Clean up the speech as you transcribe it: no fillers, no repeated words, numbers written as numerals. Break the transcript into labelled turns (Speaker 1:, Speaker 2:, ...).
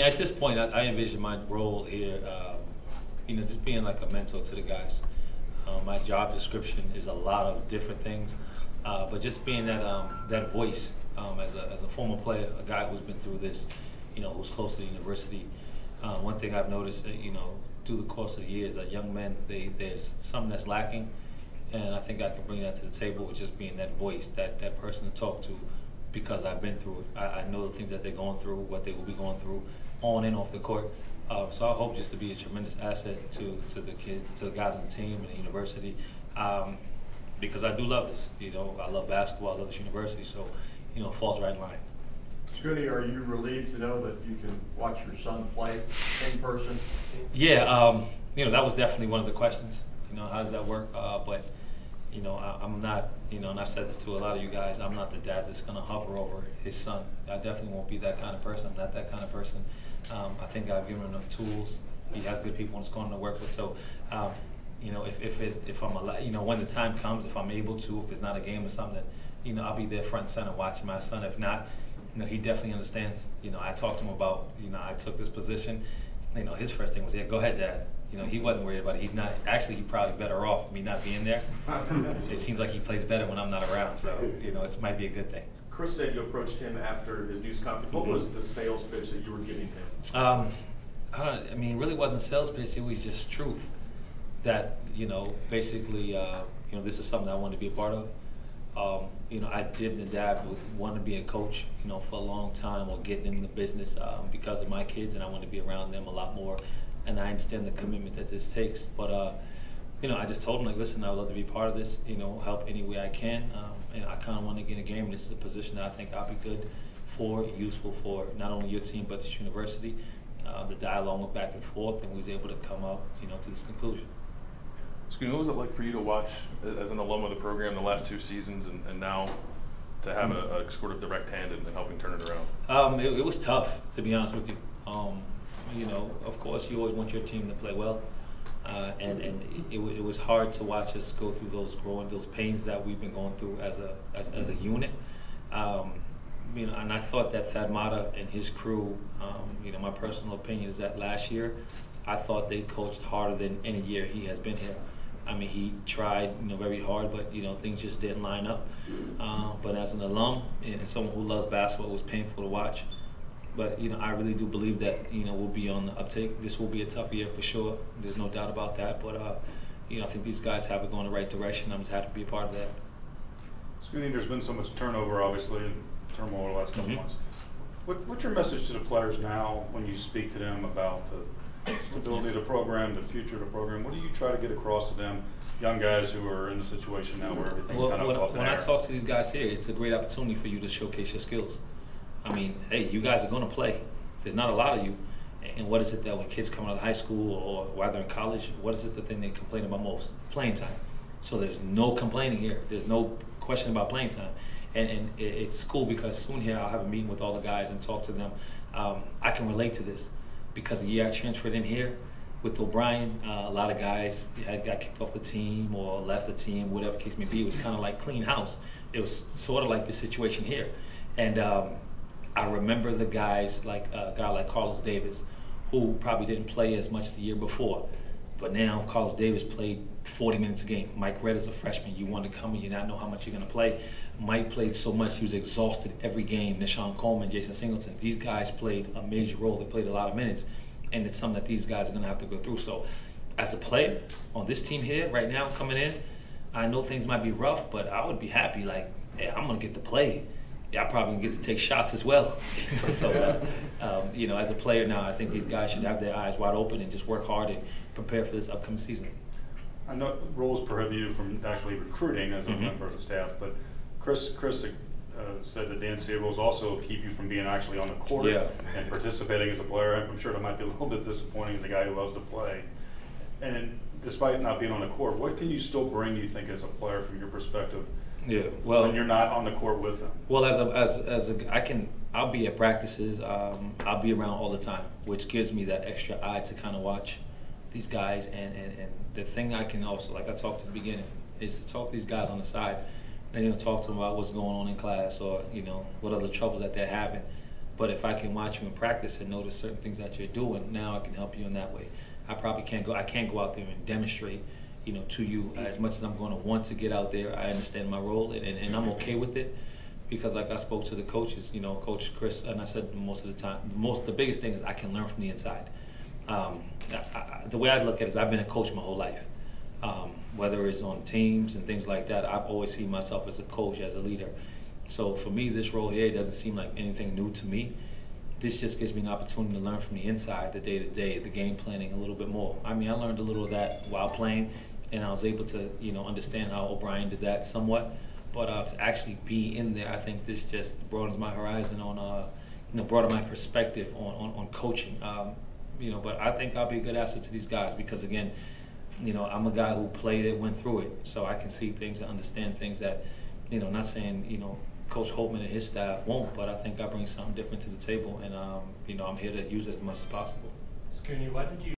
Speaker 1: At this point, I envision my role here, just being like a mentor to the guys. My job description is a lot of different things, but just being that voice as a former player, a guy who's been through this, who's close to the university. One thing I've noticed, through the course of the years, that young men, there's something that's lacking, and I think I can bring that to the table with just being that voice, that person to talk to, because I've been through it. I know the things that they're going through, what they will be going through, on and off the court. So I hope just to be a tremendous asset to the kids, to the guys on the team and the university, because I do love this. I love basketball, I love this university, so it falls right in line.
Speaker 2: Scoonie, are you relieved to know that you can watch your son play in person?
Speaker 1: Yeah, that was definitely one of the questions. How does that work? But I'm not, and I've said this to a lot of you guys, I'm not the dad that's going to hover over his son. I definitely won't be that kind of person. I'm not that kind of person. I think I've given him enough tools. He has good people in his corner to work with. So, if I'm allowed, when the time comes, if I'm able to, if it's not a game or something, I'll be there front and center watching my son. If not, he definitely understands. I talked to him about, I took this position. His first thing was, yeah, go ahead, Dad. He wasn't worried about it. He's not, actually, he's probably better off me not being there. It seems like he plays better when I'm not around, so, it might be a good thing.
Speaker 3: Chris said you approached him after his news conference. What was the sales pitch that you were giving him?
Speaker 1: It really wasn't sales pitch, it was just truth. That, basically, this is something I wanted to be a part of. I did and dad with wanting to be a coach, for a long time, or getting in the business because of my kids, and I want to be around them a lot more. And I understand the commitment that this takes. But, I just told him, like, listen, I would love to be part of this, help any way I can. And I kind of want to get in a game. And this is a position that I think I'll be good for, useful for not only your team, but this university. The dialogue went back and forth, and we was able to come up, to this conclusion.
Speaker 4: Scoonie, what was it like for you to watch as an alum of the program the last 2 seasons, and now to have a sort of direct hand in helping turn it around?
Speaker 1: It was tough, to be honest with you. Of course, you always want your team to play well, and it was hard to watch us go through those pains that we've been going through as a unit. And I thought that Thad Matta and his crew, my personal opinion is that last year, I thought they coached harder than any year he has been here. He tried, very hard, but things just didn't line up. But as an alum and someone who loves basketball, it was painful to watch. But I really do believe that we'll be on the uptake. This will be a tough year for sure. There's no doubt about that. But I think these guys have it going the right direction. I'm just happy to be a part of that.
Speaker 5: Scoonie, there's been so much turnover, obviously, and turmoil the last couple months. What's your message to the players now when you speak to them about the stability of the program, the future of the program? What do you try to get across to them, young guys who are in the situation now where everything's kind of up in the air?
Speaker 1: When I talk to these guys here, it's a great opportunity for you to showcase your skills. Hey, you guys are going to play. There's not a lot of you. And what is it that when kids come out of high school or while they're in college, what is it the thing they complain about most? Playing time. So there's no complaining here. There's no question about playing time. And it's cool because soon here I'll have a meeting with all the guys and talk to them. I can relate to this because the year I transferred in here with O'Brien, a lot of guys got kicked off the team or left the team, whatever case may be. It was kind of like clean house. It was sort of like the situation here. And I remember the guys, like a guy like Carlos Davis, who probably didn't play as much the year before. But now Carlos Davis played 40 minutes a game. Mike Redd is a freshman. You want to come and you not know how much you're going to play. Mike played so much, he was exhausted every game. Nishan Coleman, Jason Singleton, these guys played a major role. They played a lot of minutes, and it's something that these guys are going to have to go through. So as a player on this team here right now coming in, I know things might be rough, but I would be happy, like, hey, I'm going to get to play. Yeah, I probably get to take shots as well. So, as a player now, I think these guys should have their eyes wide open and just work hard and prepare for this upcoming season.
Speaker 5: I know rules prohibit you from actually recruiting as a member of the staff, but Chris said that the NCAA rules also keep you from being actually on the court and participating as a player. I'm sure that might be a little bit disappointing as a guy who loves to play. And despite not being on the court, what can you still bring, you think, as a player from your perspective?
Speaker 1: Yeah, well,
Speaker 5: when you're not on the court with them.
Speaker 1: Well, I'll be at practices. I'll be around all the time, which gives me that extra eye to kind of watch these guys. And the thing I can also, like I talked at the beginning, is to talk to these guys on the side and talk to them about what's going on in class or what other troubles that they're having. But if I can watch you in practice and notice certain things that you're doing, now I can help you in that way. I can't go out there and demonstrate, to you as much as I'm going to want to get out there. I understand my role, and I'm okay with it, because like I spoke to the coaches, Coach Chris, and I said most of the time, the biggest thing is I can learn from the inside. The way I look at it is I've been a coach my whole life. Whether it's on teams and things like that, I've always seen myself as a coach, as a leader. So for me, this role here doesn't seem like anything new to me. This just gives me an opportunity to learn from the inside, the day-to-day, the game planning a little bit more. I mean, I learned a little of that while playing, and I was able to, understand how O'Brien did that somewhat. But to actually be in there, I think this just broadens my horizon on, broaden my perspective on coaching. But I think I'll be a good asset to these guys because, again, I'm a guy who played it, went through it, so I can see things and understand things that, not saying, Coach Holtman and his staff won't, but I think I bring something different to the table, and, I'm here to use it as much as possible.
Speaker 6: Scoonie, why did you